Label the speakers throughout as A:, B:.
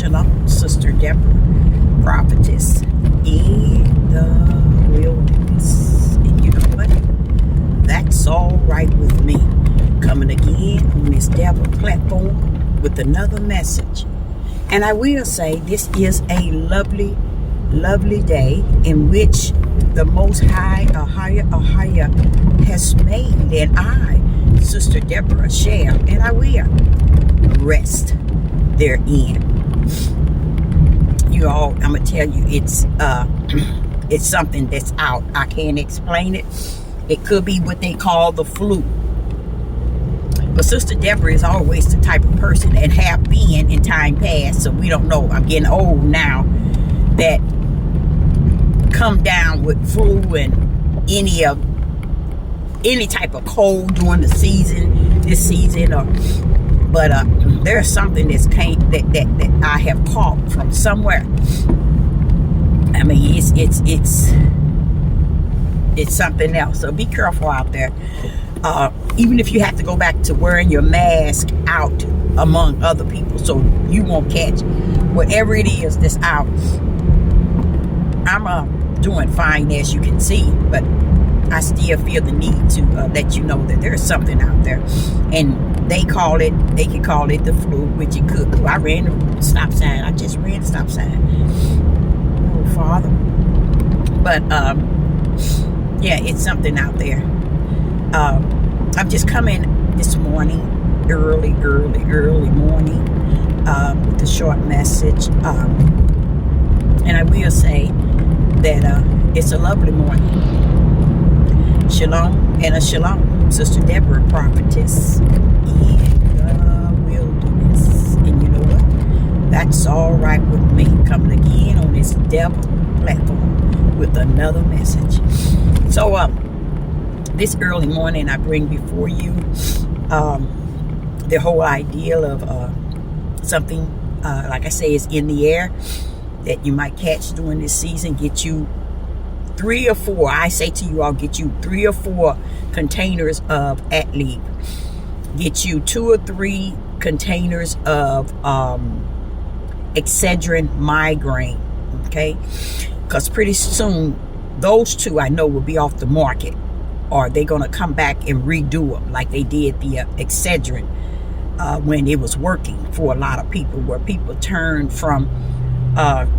A: Shalom, Sister Deborah, prophetess in the wilderness. And you know what? That's all right with me. Coming again on this Deborah platform with another message. And I will say this is a lovely, lovely day in which the Most High, Ahaya, has made. And I, Sister Deborah, shall and I will rest therein. You all, I'm gonna tell you, it's something that's out. I can't explain it. It could be what they call the flu. But Sister Deborah is always the type of person that have been in time past, so we don't know. I'm getting old now, that come down with flu and any type of cold during this season, but there's something that I have caught from somewhere. I mean, it's something else. So be careful out there. Even if you have to go back to wearing your mask out among other people, so you won't catch whatever it is that's out. I'm doing fine, as you can see, but I still feel the need to let you know that there's something out there, and they can call it the flu, which it could be. I ran the stop sign. I just ran the stop sign. Oh, Father. But yeah, it's something out there. I'm just coming this morning, early morning, with a short message, and I will say that it's a lovely morning. Shalom and a shalom, Sister Deborah, prophetess in the wilderness. And you know what? That's all right with me. Coming again on this Deborah platform with another message. So, this early morning, I bring before you the whole idea of something, like I say, is in the air that you might catch during this season. Get you 3 or 4, I say to you, I'll get you 3 or 4 containers of Adlib. Get you 2 or 3 containers of Excedrin migraine, okay? Because pretty soon, those 2 I know will be off the market, or they're going to come back and redo them like they did the Excedrin when it was working for a lot of people, where people turned from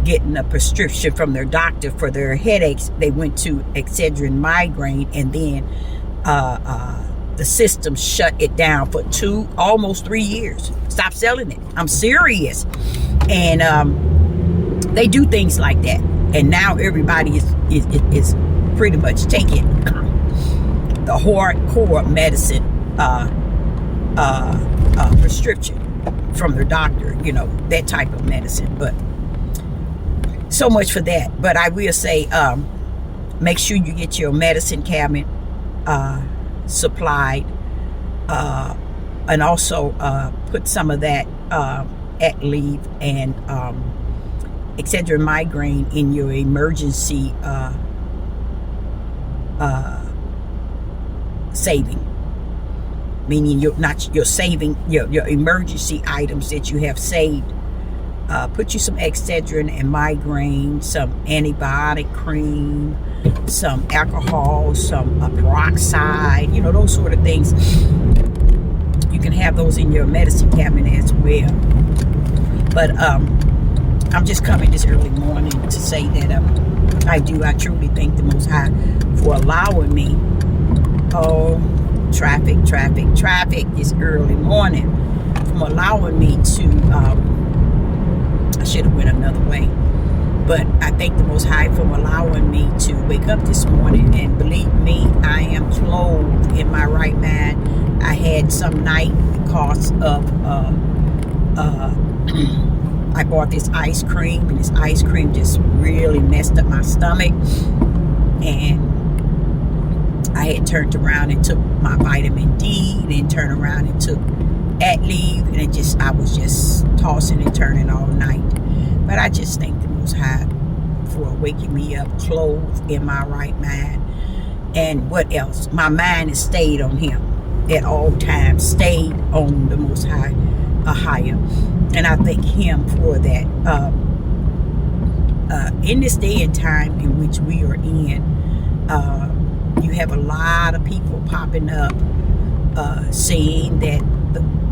A: getting a prescription from their doctor for their headaches. They went to Excedrin migraine, and then the system shut it down for almost 3 years. Stop selling it. I'm serious. And they do things like that. And now everybody is pretty much taking the hardcore medicine prescription from their doctor, you know, that type of medicine. But so much for that. But I will say, make sure you get your medicine cabinet supplied, and also put some of that Adlib and Excedrin migraine in your emergency saving. Meaning you're saving your emergency items that you have saved. Put you some Excedrin and migraine, some antibiotic cream, some alcohol, some peroxide, you know, those sort of things. You can have those in your medicine cabinet as well. But I'm just coming this early morning to say that I truly thank the Most High for allowing me. Oh, traffic this early morning, from allowing me to I should have went another way, but I thank the Most High for allowing me to wake up this morning, and believe me, I am clothed in my right mind. I had some night because of I bought this ice cream, and this ice cream just really messed up my stomach, and I had turned around and took my vitamin D, then turned around and took Adlib, and I was just tossing and turning all night. But I just thank the Most High for waking me up clothed in my right mind. And what else? My mind has stayed on Him at all times, stayed on the Most High. Ahia, and I thank him for that. In this day and time in which we are in, you have a lot of people popping up saying that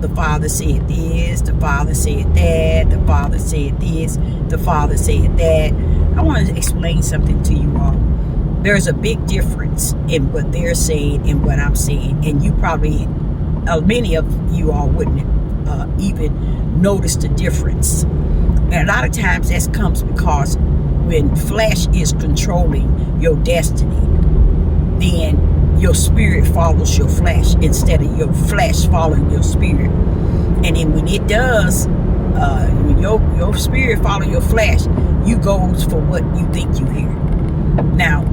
A: the Father said this, the Father said that, the Father said this, the Father said that. I want to explain something to you all. There's a big difference in what they're saying and what I'm saying, and you probably, many of you all wouldn't even notice the difference. And a lot of times that comes because when flesh is controlling your destiny, then your spirit follows your flesh instead of your flesh following your spirit. And then when it does, when your spirit follow your flesh, you go for what you think you hear. Now,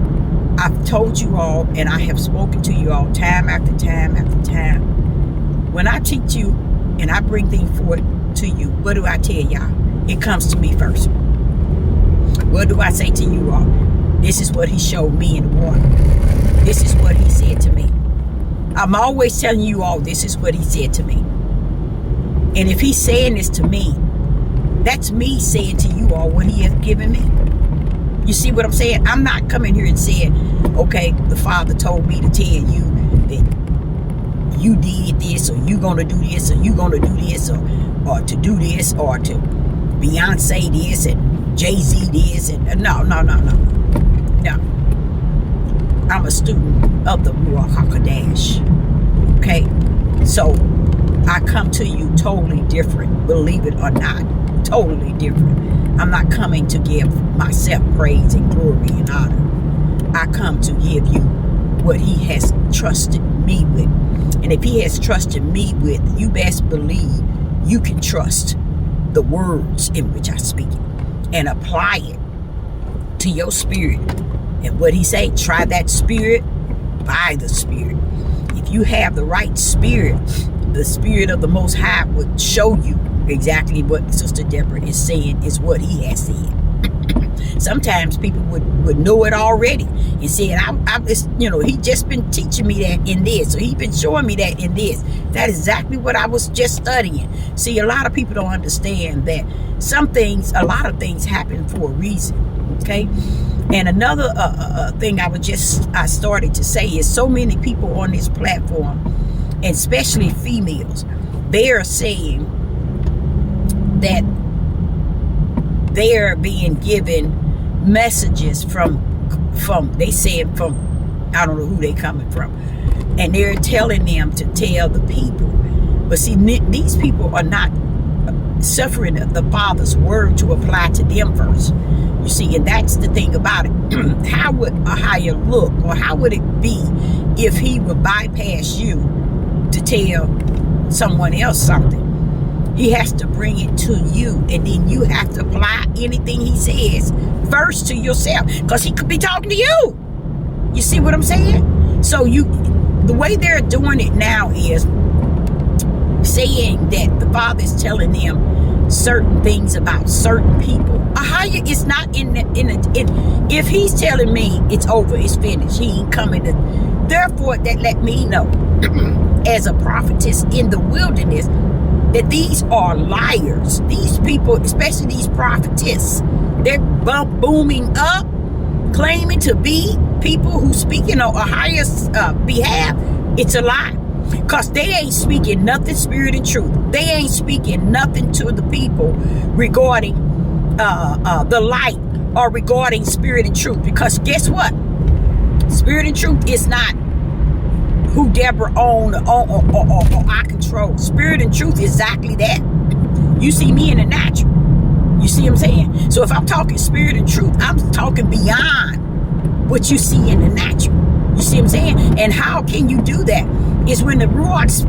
A: I've told you all, and I have spoken to you all time after time after time. When I teach you and I bring things forward to you, what do I tell y'all? It comes to me first. What do I say to you all? This is what he showed me in the water. This is what he said to me. I'm always telling you all, this is what he said to me. And if he's saying this to me, that's me saying to you all what he has given me. You see what I'm saying? I'm not coming here and saying, okay, the Father told me to tell you that you did this, or you gonna do this, or you gonna do this, or to do this, or to Beyonce this, and Jay-Z this, and no. I'm a student of the Ruach HaKodesh. Okay? So, I come to you totally different, believe it or not. Totally different. I'm not coming to give myself praise and glory and honor. I come to give you what he has trusted me with. And if he has trusted me with, you best believe you can trust the words in which I speak it and apply it to your spirit. And what he say, try that spirit by the Spirit. If you have the right spirit, the Spirit of the Most High would show you exactly what Sister Deborah is saying is what he has said. Sometimes people would know it already and say, he just been teaching me that in this, or he been showing me that in this. That is exactly what I was just studying. See, a lot of people don't understand that a lot of things happen for a reason. Okay? And another thing I started to say is so many people on this platform, and especially females, they are saying that they're being given messages from they saying from, I don't know who they coming from, and they're telling them to tell the people. But see, these people are not suffering the Father's word to apply to them first. You see, and that's the thing about it. How would Ahia look, or how would it be if he would bypass you to tell someone else something? He has to bring it to you, and then you have to apply anything he says first to yourself, because he could be talking to you. You see what I'm saying? So the way they're doing it now is saying that the Father is telling them certain things about certain people. Ahia is not if he's telling me it's over, it's finished, he ain't coming to. Therefore, that let me know as a prophetess in the wilderness that these are liars. These people, especially these prophetess, they're booming up, claiming to be people who speaking on Ahia's behalf. It's a lie. Because they ain't speaking nothing spirit and truth. They ain't speaking nothing to the people regarding the light or regarding spirit and truth. Because guess what? Spirit and truth is not who Deborah own or I control. Spirit and truth is exactly that. You see me in the natural. You see what I'm saying? So if I'm talking spirit and truth, I'm talking beyond what you see in the natural. You see what I'm saying? And how can you do that? It's when the Ruach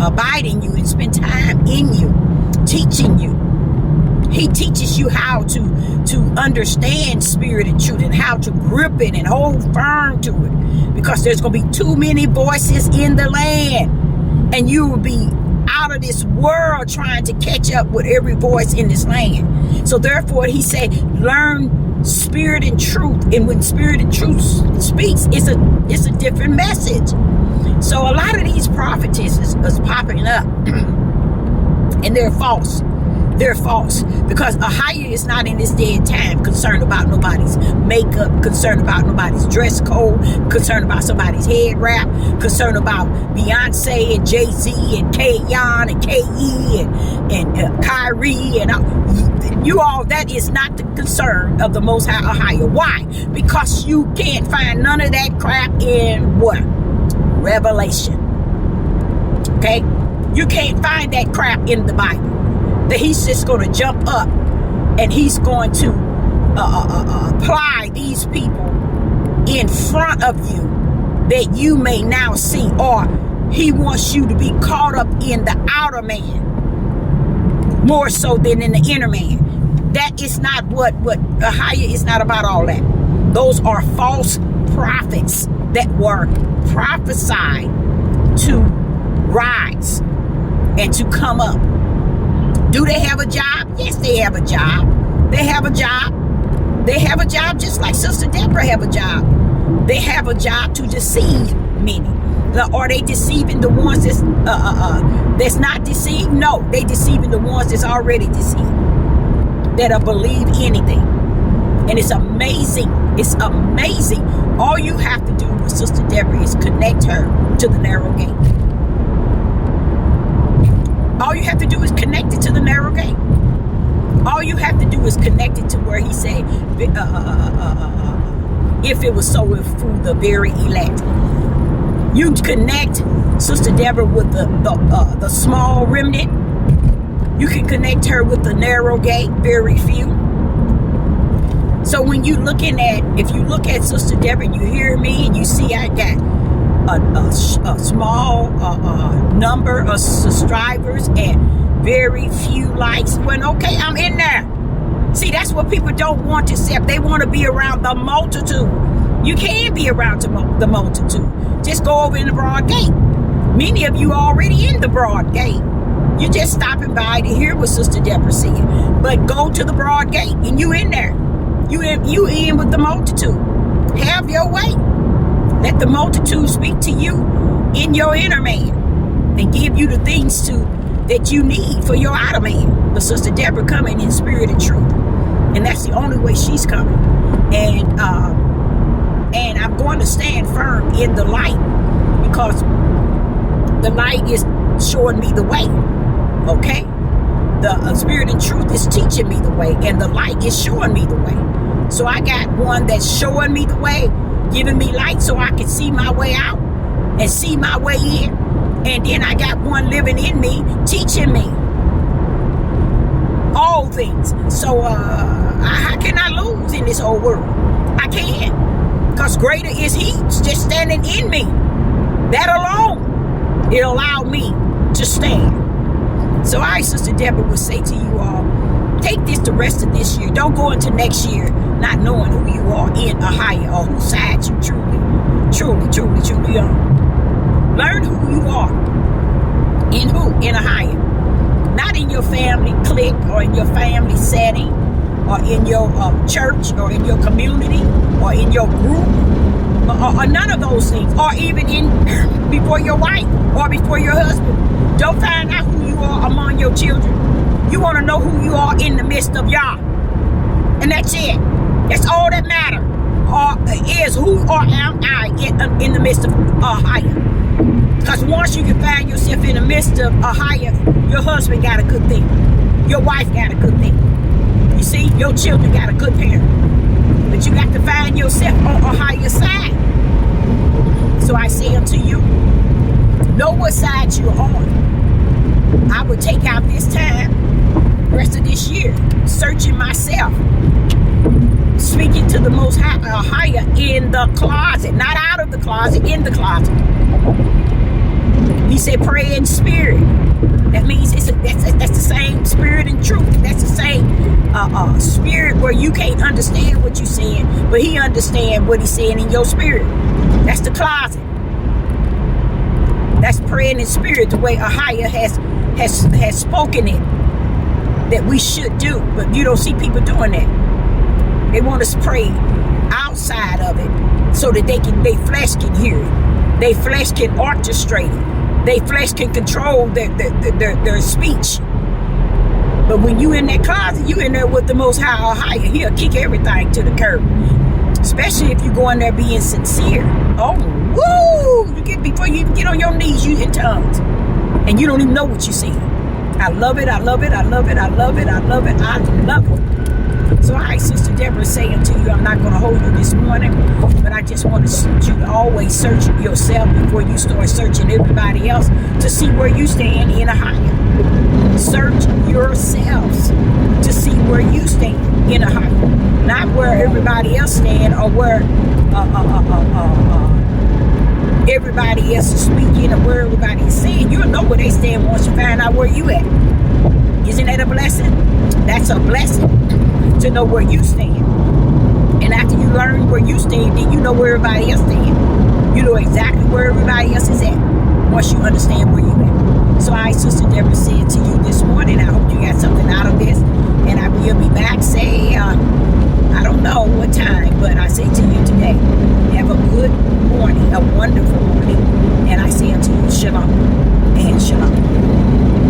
A: abide in you and spend time in you, teaching you. He teaches you how to understand spirit and truth, and how to grip it and hold firm to it. Because there's going to be too many voices in the land. And you will be out of this world trying to catch up with every voice in this land. So therefore, he said, learn spirit and truth. And when spirit and truth speaks, it's a different message. So a lot of these prophetesses is popping up And they're false. They're false, because Ahia is not in this day and time concerned about nobody's makeup, concerned about nobody's dress code, concerned about somebody's head wrap, concerned about Beyonce and Jay-Z and Kayon and K.E. and Kyrie and you all. That is not the concern of the Most High Ahia. Why? Because you can't find none of that crap in what? Revelation. Okay? You can't find that crap in the Bible. That he's just going to jump up and he's going to apply these people in front of you that you may now see, or he wants you to be caught up in the outer man more so than in the inner man. That is not what Ahia is not about. All that. Those are false prophets that were prophesied to rise and to come up. Do they have a job? Yes, they have a job. They have a job. They have a job just like Sister Deborah have a job. They have a job to deceive many. Are they deceiving the ones that's not deceived? No, they deceiving the ones that's already deceived, that believe anything. And it's amazing. It's amazing. All you have to do with Sister Deborah is connect her to the narrow gate. All you have to do is connect it to the narrow gate. All you have to do is connect it to where he said, if it was so, if through the very elect. You connect Sister Deborah with the small remnant. You can connect her with the narrow gate, very few. So when you looking at, if you look at Sister Deborah and you hear me and you see I got a small number of subscribers and very few likes, when okay, I'm in there. See, that's what people don't want to accept. They want to be around the multitude. You can be around the multitude. Just go over in the broad gate. Many of you are already in the broad gate. You're just stopping by to hear what Sister Deborah said. But go to the broad gate and you in there. You in with the multitude. Have your way. Let the multitude speak to you in your inner man and give you the things that you need for your outer man. But Sister Deborah coming in spirit and truth. And that's the only way she's coming. And I'm going to stand firm in the light, because the light is showing me the way. Okay? The spirit and truth is teaching me the way, and the light is showing me the way. So I got one that's showing me the way, giving me light so I can see my way out and see my way in. And then I got one living in me, teaching me all things. So how can I lose in this whole world? I can't, because greater is he just standing in me. That alone, it allowed me to stand. So I, Sister Deborah, would say to you all, take this the rest of this year. Don't go into next year not knowing who you are in Ahia, or whose side you truly are. Learn who you are. In who? In Ahia. Not in your family clique, or in your family setting, or in your church, or in your community, or in your group, or none of those things, or even before your wife or before your husband. Don't find out who you are among your children. You want to know who you are in the midst of y'all. And that's it. That's all that matters. Is who or am I in the midst of Ahia. Because once you can find yourself in the midst of Ahia, your husband got a good thing. Your wife got a good thing. You see, your children got a good parent. But you got to find yourself on Ahia's side. So I say unto you, know what side you're on. I would take out this time, rest of this year, searching myself, speaking to the Most High Ahia in the closet, not out of the closet, in the closet. He said, pray in spirit. That means that's the same spirit and truth. That's the same spirit where you can't understand what you're saying, but he understands what he's saying in your spirit. That's the closet. That's praying in spirit, the way Ahia has spoken it, that we should do. But you don't see people doing that. They want us to pray outside of it so that their flesh can hear it. Their flesh can orchestrate it. Their flesh can control their speech. But when you in that closet, you in there with the Most High or higher. He'll kick everything to the curb. Especially if you go in there being sincere. Oh, woo! You get before you get on your knees, you in tongues. And you don't even know what you're saying. I love it, I love it, I love it, I love it, I love it, I love it. So I, Sister Deborah, saying to you, I'm not going to hold you this morning, but I just want you to always search yourself before you start searching everybody else to see where you stand in a higher. Search yourselves to see where you stand in a higher. Not where everybody else stand or where everybody else is speaking or where everybody is saying. You'll know where they stand once you find out where you at. Isn't that a blessing? That's a blessing to know where you stand. And after you learn where you stand, then you know where everybody else stand. You know exactly where everybody else is at once you understand where you at. So I, Sister Deborah, said to you this morning, I hope you got something out of this. And I will be back, say, I don't know what time, but I say to you today,